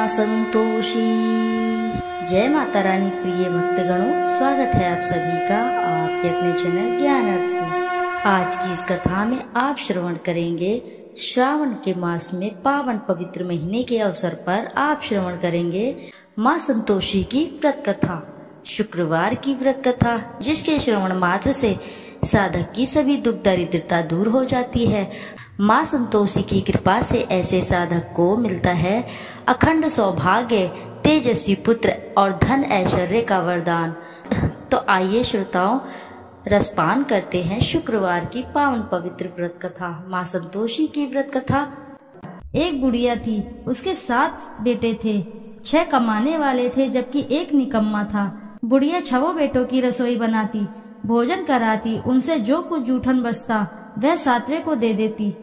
माँ संतोषी। जय माता रानी प्रिय भक्तगणों, स्वागत है आप सभी का आपके अपने चैनल ज्ञान अर्थ में। आज की इस कथा में आप श्रवण करेंगे श्रावण के मास में पावन पवित्र महीने के अवसर पर आप श्रवण करेंगे माँ संतोषी की व्रत कथा, शुक्रवार की व्रत कथा, जिसके श्रवण मात्र से साधक की सभी दुख दरिद्रता दूर हो जाती है। माँ संतोषी की कृपा से ऐसे साधक को मिलता है अखंड सौभाग्य, तेजस्वी पुत्र और धन ऐश्वर्य का वरदान। तो आइए श्रोताओं, रसपान करते हैं शुक्रवार की पावन पवित्र व्रत कथा, माँ संतोषी की व्रत कथा। एक बुढ़िया थी, उसके 7 बेटे थे। 6 कमाने वाले थे जबकि एक निकम्मा था। बुढ़िया 6 बेटों की रसोई बनाती, भोजन कराती, उनसे जो कुछ जूठन बचता वह 7वें को दे देती।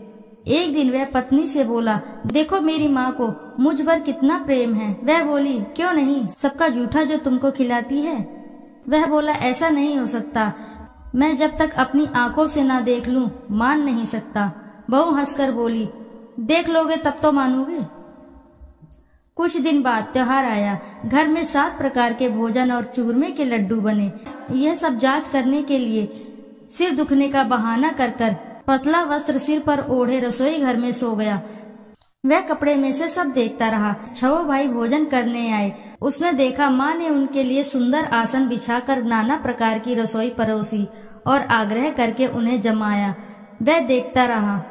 एक दिन वह पत्नी से बोला, देखो मेरी माँ को मुझ पर कितना प्रेम है। वह बोली, क्यों नहीं, सबका जूठा जो तुमको खिलाती है। वह बोला, ऐसा नहीं हो सकता, मैं जब तक अपनी आंखों से ना देख लूं मान नहीं सकता। बहू हंसकर बोली, देख लोगे तब तो मानोगे। कुछ दिन बाद त्योहार आया। घर में 7 प्रकार के भोजन और चूरमे के लड्डू बने। यह सब जांच करने के लिए सिर दुखने का बहाना कर पतला वस्त्र सिर पर ओढ़े रसोई घर में सो गया। वह कपड़े में से सब देखता रहा। 6 भाई भोजन करने आए। उसने देखा माँ ने उनके लिए सुंदर आसन बिछाकर नाना प्रकार की रसोई परोसी और आग्रह करके उन्हें जमाया। वह देखता रहा।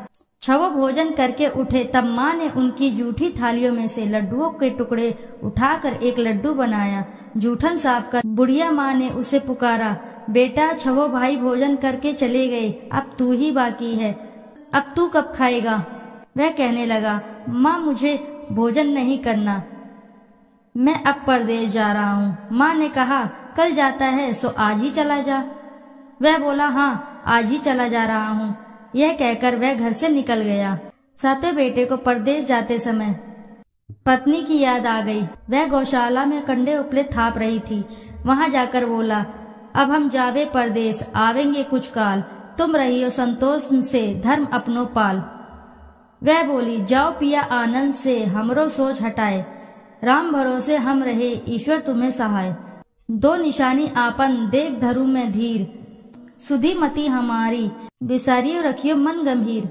6 भोजन करके उठे तब माँ ने उनकी जूठी थालियों में से लड्डुओं के टुकड़े उठाकर एक लड्डू बनाया। जूठन साफ कर बुढ़िया माँ ने उसे पुकारा, बेटा 6 भाई भोजन करके चले गए, अब तू ही बाकी है, अब तू कब खाएगा। वह कहने लगा, माँ मुझे भोजन नहीं करना, मैं अब परदेश जा रहा हूँ। माँ ने कहा, कल जाता है सो आज ही चला जा। वह बोला, हाँ आज ही चला जा रहा हूँ। यह कहकर वह घर से निकल गया। 7वें बेटे को परदेश जाते समय पत्नी की याद आ गई। वह गौशाला में कंडे उपले थाप रही थी। वहां जाकर बोला, अब हम जावे परदेश, आवेंगे कुछ काल, तुम रहियो संतोष से धर्म अपनो पाल। वह बोली, जाओ पिया आनंद से, हमरो सोच हटाए, राम भरोसे हम रहे, ईश्वर तुम्हें सहाय। 2 निशानी आपन देख धरू में धीर, सुधी मती हमारी, बिसारियो रखियो मन गंभीर।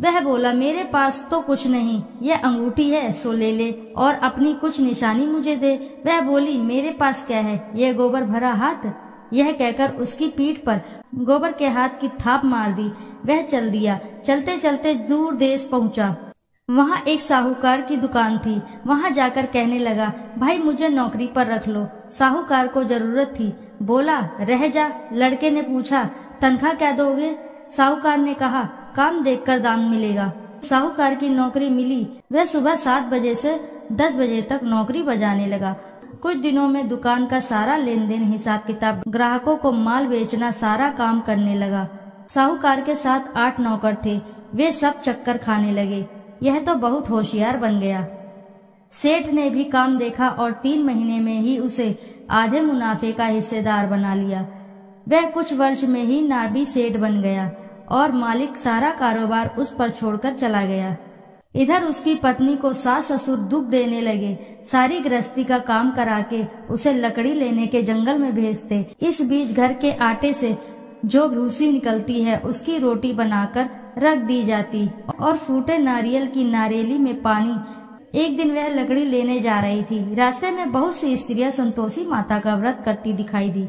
वह बोला, मेरे पास तो कुछ नहीं, यह अंगूठी है सो ले ले और अपनी कुछ निशानी मुझे दे। वह बोली, मेरे पास क्या है, यह गोबर भरा हाथ। यह कहकर उसकी पीठ पर गोबर के हाथ की थाप मार दी। वह चल दिया। चलते चलते दूर देश पहुंचा। वहां एक साहूकार की दुकान थी। वहां जाकर कहने लगा, भाई मुझे नौकरी पर रख लो। साहूकार को जरूरत थी। बोला, रह जा। लड़के ने पूछा, तनख्वाह क्या दोगे। साहूकार ने कहा, काम देखकर दाम मिलेगा। साहूकार की नौकरी मिली। वह सुबह 7 बजे से 10 बजे तक नौकरी बजाने लगा। कुछ दिनों में दुकान का सारा लेन देन, हिसाब किताब, ग्राहकों को माल बेचना, सारा काम करने लगा। साहूकार के साथ 8 नौकर थे। वे सब चक्कर खाने लगे। यह तो बहुत होशियार बन गया। सेठ ने भी काम देखा और 3 महीने में ही उसे आधे मुनाफे का हिस्सेदार बना लिया। वह कुछ वर्ष में ही नाबी सेठ बन गया और मालिक सारा कारोबार उस पर छोड़कर चला गया। इधर उसकी पत्नी को सास ससुर दुख देने लगे। सारी गृहस्थी का काम करा के उसे लकड़ी लेने के जंगल में भेजते। इस बीच घर के आटे से जो भूसी निकलती है उसकी रोटी बनाकर रख दी जाती और फूटे नारियल की नारेली में पानी। एक दिन वह लकड़ी लेने जा रही थी। रास्ते में बहुत सी स्त्रियां संतोषी माता का व्रत करती दिखाई दी।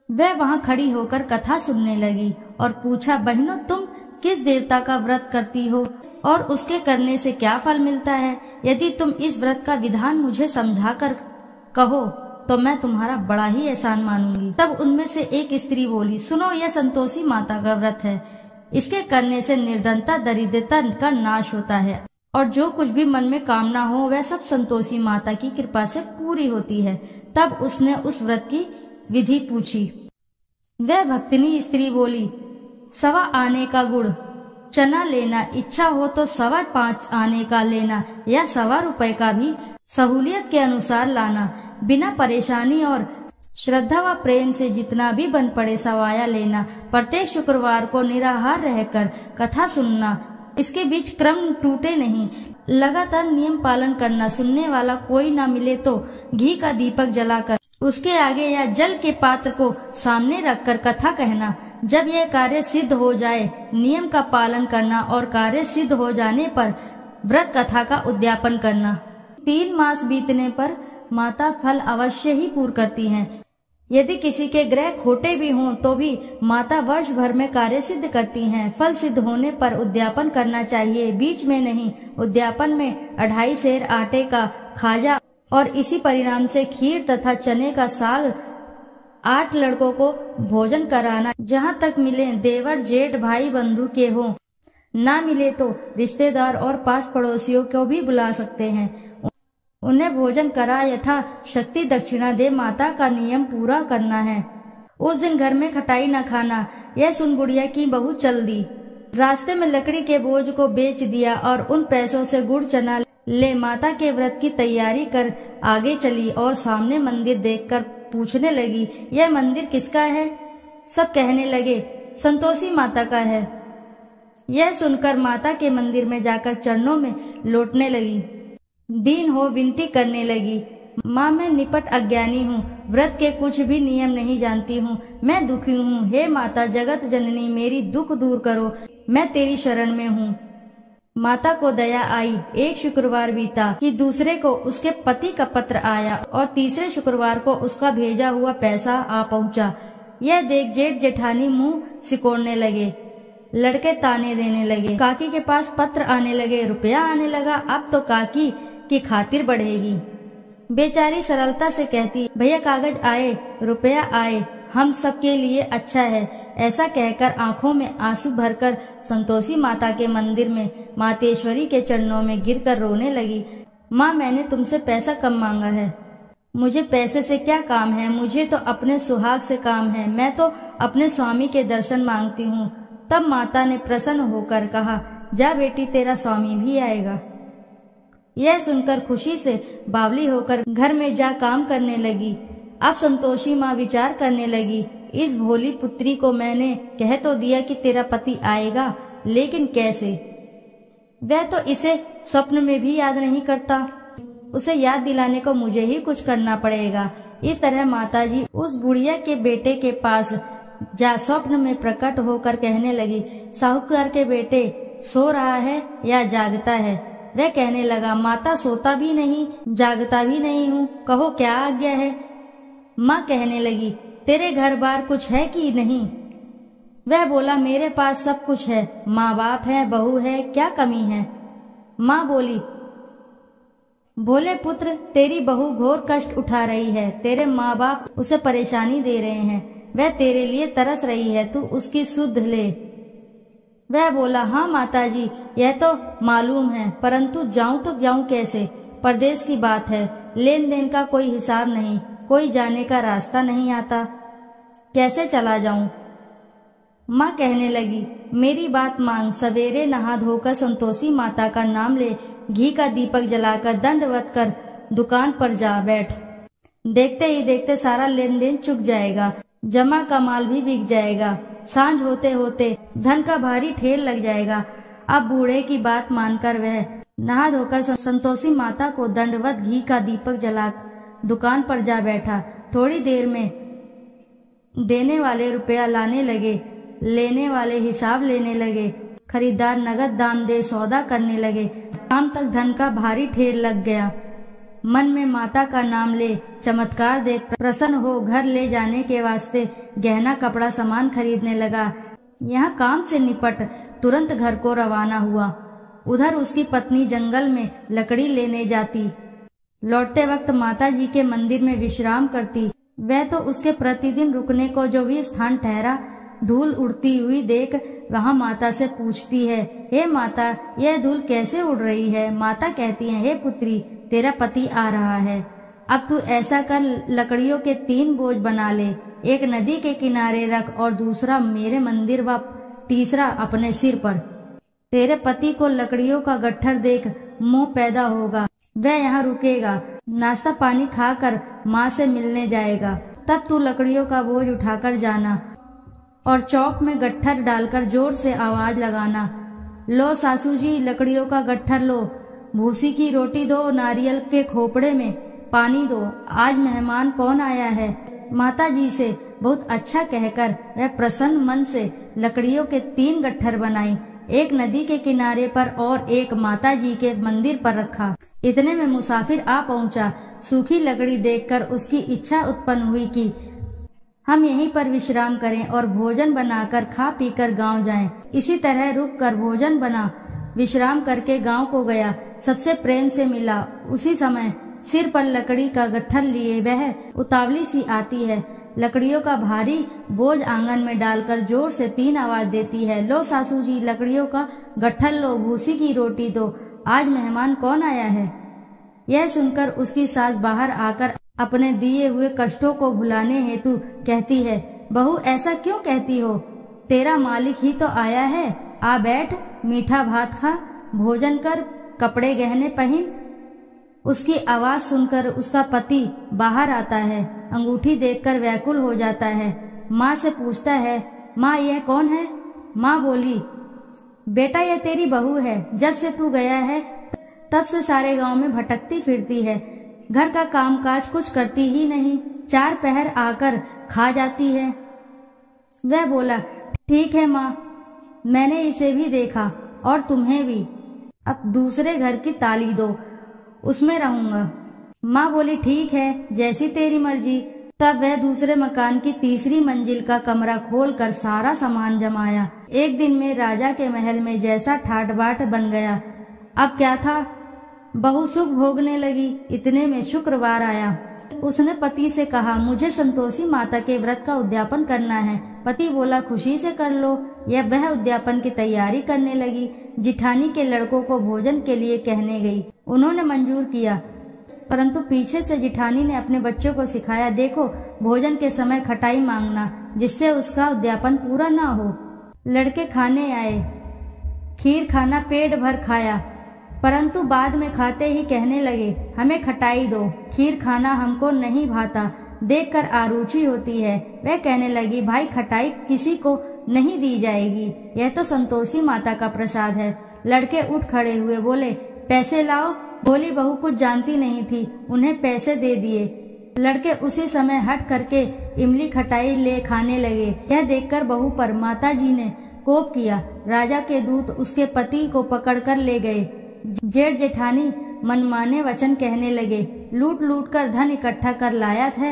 वह वहां खड़ी होकर कथा सुनने लगी और पूछा, बहनों तुम किस देवता का व्रत करती हो और उसके करने से क्या फल मिलता है। यदि तुम इस व्रत का विधान मुझे समझाकर कहो तो मैं तुम्हारा बड़ा ही एहसान मानूंगी। तब उनमें से एक स्त्री बोली, सुनो, यह संतोषी माता का व्रत है। इसके करने से निर्धनता, दरिद्रता का नाश होता है और जो कुछ भी मन में कामना हो वह सब संतोषी माता की कृपा से पूरी होती है। तब उसने उस व्रत की विधि पूछी। वह भक्तिनी स्त्री बोली, 1.25 आने का गुड़, चना लेना, इच्छा हो तो 5.25 आने का लेना या 1.25 रुपए का भी सहूलियत के अनुसार लाना। बिना परेशानी और श्रद्धा व प्रेम से जितना भी बन पड़े सवाया लेना। प्रत्येक शुक्रवार को निराहार रहकर कथा सुनना। इसके बीच क्रम टूटे नहीं। लगातार नियम पालन करना। सुनने वाला कोई ना मिले तो घी का दीपक जलाकर उसके आगे या जल के पात्र को सामने रखकर कथा कहना। जब यह कार्य सिद्ध हो जाए नियम का पालन करना और कार्य सिद्ध हो जाने पर व्रत कथा का उद्यापन करना। 3 मास बीतने पर माता फल अवश्य ही पूर्ण करती हैं। यदि किसी के ग्रह खोटे भी हों तो भी माता वर्ष भर में कार्य सिद्ध करती हैं। फल सिद्ध होने पर उद्यापन करना चाहिए, बीच में नहीं। उद्यापन में 2.5 सेर आटे का खाजा और इसी परिणाम से खीर तथा चने का साग 8 लड़कों को भोजन कराना। जहाँ तक मिले देवर जेठ भाई बंधु के हों, ना मिले तो रिश्तेदार और पास पड़ोसियों को भी बुला सकते हैं। उन्हें भोजन करा यथा शक्ति दक्षिणा दे माता का नियम पूरा करना है। उस दिन घर में खटाई न खाना। यह सुन बुढ़िया की बहू चल दी। रास्ते में लकड़ी के बोझ को बेच दिया और उन पैसों से गुड़ चना ले माता के व्रत की तैयारी कर आगे चली और सामने मंदिर देखकर पूछने लगी, यह मंदिर किसका है? सब कहने लगे, संतोषी माता का है। यह सुनकर माता के मंदिर में जाकर चरणों में लौटने लगी। दीन हो विनती करने लगी, माँ मैं निपट अज्ञानी हूँ, व्रत के कुछ भी नियम नहीं जानती हूँ, मैं दुखी हूँ। हे माता जगत जननी मेरी दुख दूर करो, मैं तेरी शरण में हूँ। माता को दया आई। एक शुक्रवार बीता कि दूसरे को उसके पति का पत्र आया और तीसरे शुक्रवार को उसका भेजा हुआ पैसा आ पहुँचा। यह देख जेठ जेठानी मुंह सिकोड़ने लगे, लड़के ताने देने लगे। काकी के पास पत्र आने लगे, रुपया आने लगा। अब तो काकी की खातिर बढ़ेगी। बेचारी सरलता से कहती, भैया कागज आए, रुपया आए, हम सबके लिए अच्छा है। ऐसा कहकर आंखों में आंसू भरकर संतोषी माता के मंदिर में मातेश्वरी के चरणों में गिरकर रोने लगी। माँ मैंने तुमसे पैसा कम मांगा है, मुझे पैसे से क्या काम है, मुझे तो अपने सुहाग से काम है, मैं तो अपने स्वामी के दर्शन मांगती हूँ। तब माता ने प्रसन्न होकर कहा, जा बेटी तेरा स्वामी भी आएगा। यह सुनकर खुशी से बावली होकर घर में जा काम करने लगी। अब संतोषी माँ विचार करने लगी, इस भोली पुत्री को मैंने कह तो दिया कि तेरा पति आएगा, लेकिन कैसे? वह तो इसे स्वप्न में भी याद नहीं करता। उसे याद दिलाने को मुझे ही कुछ करना पड़ेगा। इस तरह माताजी उस बुढ़िया के बेटे के पास जा स्वप्न में प्रकट होकर कहने लगी, साहूकार के बेटे सो रहा है या जागता है? वह कहने लगा, माता सोता भी नहीं जागता भी नहीं हूँ, कहो क्या आज्ञा है? माँ कहने लगी, तेरे घर बार कुछ है कि नहीं? वह बोला, मेरे पास सब कुछ है, माँ बाप है, बहू है, क्या कमी है? माँ बोली, भोले पुत्र तेरी बहू घोर कष्ट उठा रही है, तेरे माँ बाप उसे परेशानी दे रहे हैं, वह तेरे लिए तरस रही है, तू उसकी सुध ले। वह बोला, हाँ माताजी यह तो मालूम है, परंतु जाऊं तो जाऊं कैसे? परदेश की बात है, लेन देन का कोई हिसाब नहीं, कोई जाने का रास्ता नहीं आता, कैसे चला जाऊं? माँ कहने लगी, मेरी बात मान, सवेरे नहा धोकर संतोषी माता का नाम ले, घी का दीपक जलाकर दंडवत कर दुकान पर जा बैठ। देखते ही देखते सारा लेन देन चुक जाएगा, जमा का माल भी बिक जाएगा, सांझ होते होते धन का भारी ठेल लग जाएगा। अब बूढ़े की बात मानकर वह नहा धोकर संतोषी माता को दंडवत घी का दीपक जला दुकान पर जा बैठा। थोड़ी देर में देने वाले रुपया लाने लगे, लेने वाले हिसाब लेने लगे, खरीदार नगद दाम दे सौदा करने लगे। शाम तक धन का भारी ठेल लग गया। मन में माता का नाम ले, चमत्कार देख प्रसन्न हो घर ले जाने के वास्ते गहना कपड़ा सामान खरीदने लगा। यहाँ काम से निपट तुरंत घर को रवाना हुआ। उधर उसकी पत्नी जंगल में लकड़ी लेने जाती, लौटते वक्त माता जी के मंदिर में विश्राम करती। वह तो उसके प्रतिदिन रुकने को जो भी स्थान ठहरा, धूल उड़ती हुई देख वहाँ माता से पूछती है, हे माता यह धूल कैसे उड़ रही है? माता कहती है, हे पुत्री तेरा पति आ रहा है, अब तू ऐसा कर लकड़ियों के 3 बोझ बना ले, एक नदी के किनारे रख और दूसरा मेरे मंदिर व तीसरा अपने सिर पर। तेरे पति को लकड़ियों का गट्ठर देख मोह पैदा होगा, वह यहाँ रुकेगा, नाश्ता पानी खाकर माँ से मिलने जाएगा। तब तू लकड़ियों का बोझ उठाकर जाना और चौक में गट्ठर डालकर जोर से आवाज लगाना, लो सासू जी लकड़ियों का गट्ठर लो। भूसी की रोटी दो, नारियल के खोपड़े में पानी दो, आज मेहमान कौन आया है। माता जी से बहुत अच्छा कहकर वह प्रसन्न मन से लकड़ियों के 3 गट्ठर बनाई, एक नदी के किनारे पर और एक माता जी के मंदिर पर रखा। इतने में मुसाफिर आ पहुंचा। सूखी लकड़ी देखकर उसकी इच्छा उत्पन्न हुई कि हम यहीं पर विश्राम करें और भोजन बनाकर खा पीकर गांव जाएं। इसी तरह रुक कर भोजन बना विश्राम करके गांव को गया। सबसे प्रेम से मिला। उसी समय सिर पर लकड़ी का गट्ठर लिए वह उतावली सी आती है। लकड़ियों का भारी बोझ आंगन में डालकर जोर से 3 आवाज देती है, लो सासू जी, लकड़ियों का गट्ठर लो, भूसी की रोटी दो, आज मेहमान कौन आया है। यह सुनकर उसकी सास बाहर आकर अपने दिए हुए कष्टों को भुलाने हेतु कहती है, बहू ऐसा क्यों कहती हो, तेरा मालिक ही तो आया है, आ बैठ, मीठा भात खा, भोजन कर, कपड़े गहने पहन। उसकी आवाज सुनकर उसका पति बाहर आता है। अंगूठी देखकर व्याकुल हो जाता है। माँ से पूछता है, माँ यह कौन है। माँ बोली, बेटा यह तेरी बहू है, जब से तू गया है तब से सारे गांव में भटकती फिरती है, घर का कामकाज कुछ करती ही नहीं, 4 पहर आकर खा जाती है। वह बोला, ठीक है माँ, मैंने इसे भी देखा और तुम्हें भी, अब दूसरे घर की ताली दो, उसमें रहूंगा। माँ बोली, ठीक है, जैसी तेरी मर्जी। तब वह दूसरे मकान की 3री मंजिल का कमरा खोलकर सारा सामान जमाया। एक दिन में राजा के महल में जैसा ठाट बाट बन गया। अब क्या था, बहू सुख भोगने लगी। इतने में शुक्रवार आया। उसने पति से कहा, मुझे संतोषी माता के व्रत का उद्यापन करना है। पति बोला, खुशी से कर लो। यह वह उद्यापन की तैयारी करने लगी। जिठानी के लड़कों को भोजन के लिए कहने गई। उन्होंने मंजूर किया, परंतु पीछे से जिठानी ने अपने बच्चों को सिखाया, देखो भोजन के समय खटाई मांगना, जिससे उसका उद्यापन पूरा ना हो। लड़के खाने आए, खीर खाना पेट भर खाया, परंतु बाद में खाते ही कहने लगे, हमें खटाई दो, खीर खाना हमको नहीं भाता, देखकर आरुचि होती है। वह कहने लगी, भाई खटाई किसी को नहीं दी जाएगी, यह तो संतोषी माता का प्रसाद है। लड़के उठ खड़े हुए, बोले, पैसे लाओ। बोली बहू कुछ जानती नहीं थी, उन्हें पैसे दे दिए। लड़के उसी समय हट करके इमली खटाई ले खाने लगे। यह देखकर बहू पर माता जी ने कोप किया। राजा के दूत उसके पति को पकड़कर ले गए। जेठ जेठानी मनमाने वचन कहने लगे, लूट लूट कर धन इकट्ठा कर लाया था,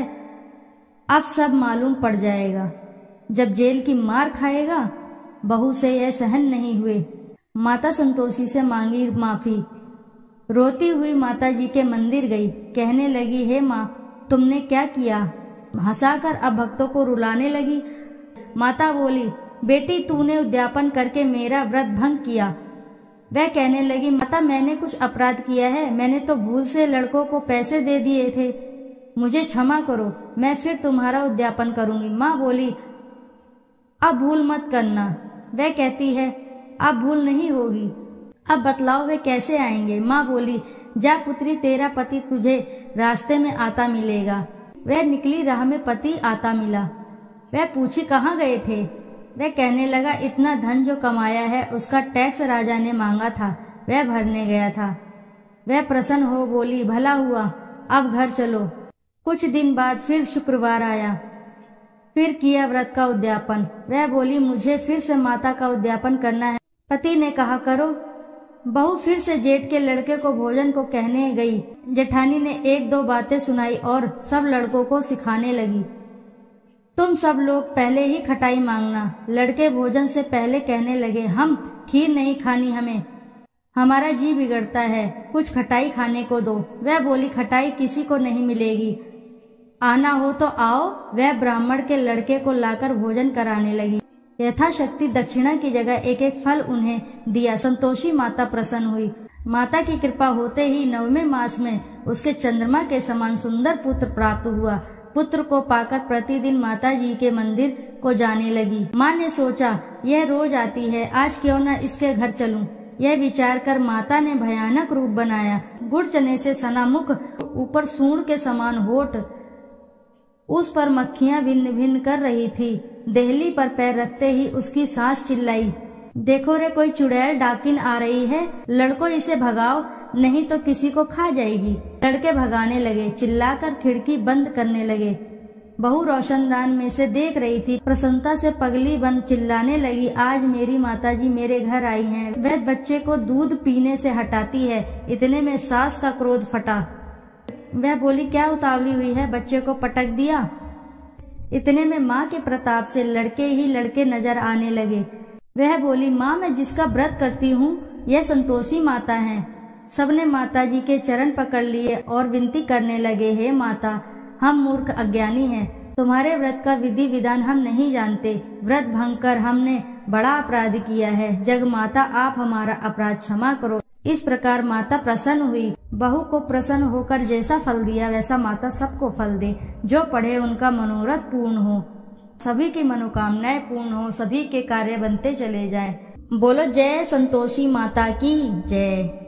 अब सब मालूम पड़ जाएगा, जब जेल की मार खाएगा। बहू से यह सहन नहीं हुए। माता संतोषी से मांगी माफी। रोती हुई माता जी के मंदिर गई। कहने लगी, हे माँ, तुमने क्या किया। हंसाकर अब भक्तों को रुलाने लगी। माता बोली, बेटी तूने उद्यापन करके मेरा व्रत भंग किया। वह कहने लगी, माता मैंने कुछ अपराध किया है, मैंने तो भूल से लड़कों को पैसे दे दिए थे, मुझे क्षमा करो, मैं फिर तुम्हारा उद्यापन करूंगी। माँ बोली, अब भूल मत करना। वह कहती है, अब भूल नहीं होगी। अब बतलाओ वे कैसे आएंगे। माँ बोली, जा पुत्री, तेरा पति तुझे रास्ते में आता मिलेगा। वह निकली, राह में पति आता मिला। वह पूछी, कहाँ गए थे। वह कहने लगा, इतना धन जो कमाया है उसका टैक्स राजा ने मांगा था, वह भरने गया था। वह प्रसन्न हो बोली, भला हुआ, अब घर चलो। कुछ दिन बाद फिर शुक्रवार आया। फिर किया व्रत का उद्यापन। वह बोली, मुझे फिर से माता का उद्यापन करना है। पति ने कहा, करो। बहू फिर से जेठ के लड़के को भोजन को कहने गई। जेठानी ने 1-2 बातें सुनाई और सब लड़कों को सिखाने लगी, तुम सब लोग पहले ही खटाई मांगना। लड़के भोजन से पहले कहने लगे, हम खीर नहीं खानी, हमारा जी बिगड़ता है, कुछ खटाई खाने को दो। वह बोली, खटाई किसी को नहीं मिलेगी, आना हो तो आओ। वह ब्राह्मण के लड़के को लाकर भोजन कराने लगी। यथाशक्ति दक्षिणा की जगह 1-1 फल उन्हें दिया। संतोषी माता प्रसन्न हुई। माता की कृपा होते ही 9वें मास में उसके चंद्रमा के समान सुंदर पुत्र प्राप्त हुआ। पुत्र को पाकर प्रतिदिन माता जी के मंदिर को जाने लगी। माँ ने सोचा, यह रोज आती है, आज क्यों न इसके घर चलूं। यह विचार कर माता ने भयानक रूप बनाया। गुड़ चने से सना मुख, ऊपर सूंड के समान होठ, उस पर मक्खियां भिन्न भिन्न कर रही थी। देहली पर पैर रखते ही उसकी सास चिल्लाई, देखो रे, कोई चुड़ैल डाकिन आ रही है, लड़को इसे भगाओ। नहीं तो किसी को खा जाएगी। लड़के भगाने लगे, चिल्लाकर खिड़की बंद करने लगे। बहू रोशनदान में से देख रही थी। प्रसन्नता से पगली बन चिल्लाने लगी, आज मेरी माताजी मेरे घर आई हैं। वह बच्चे को दूध पीने से हटाती है। इतने में सास का क्रोध फटा। वह बोली, क्या उतावली हुई है, बच्चे को पटक दिया। इतने में माँ के प्रताप से लड़के ही लड़के नजर आने लगे। वह बोली, माँ मैं जिसका व्रत करती हूँ यह संतोषी माता हैं। सबने माताजी के चरण पकड़ लिए और विनती करने लगे, हे माता, हम मूर्ख अज्ञानी हैं, तुम्हारे व्रत का विधि विधान हम नहीं जानते। व्रत भंग कर हमने बड़ा अपराध किया है। जग माता आप हमारा अपराध क्षमा करो। इस प्रकार माता प्रसन्न हुई। बहू को प्रसन्न होकर जैसा फल दिया वैसा माता सबको फल दे। जो पढ़े उनका मनोरथ पूर्ण हो, सभी की मनोकामनाएं पूर्ण हो, सभी के कार्य बनते चले जाएं। बोलो जय संतोषी माता की जय।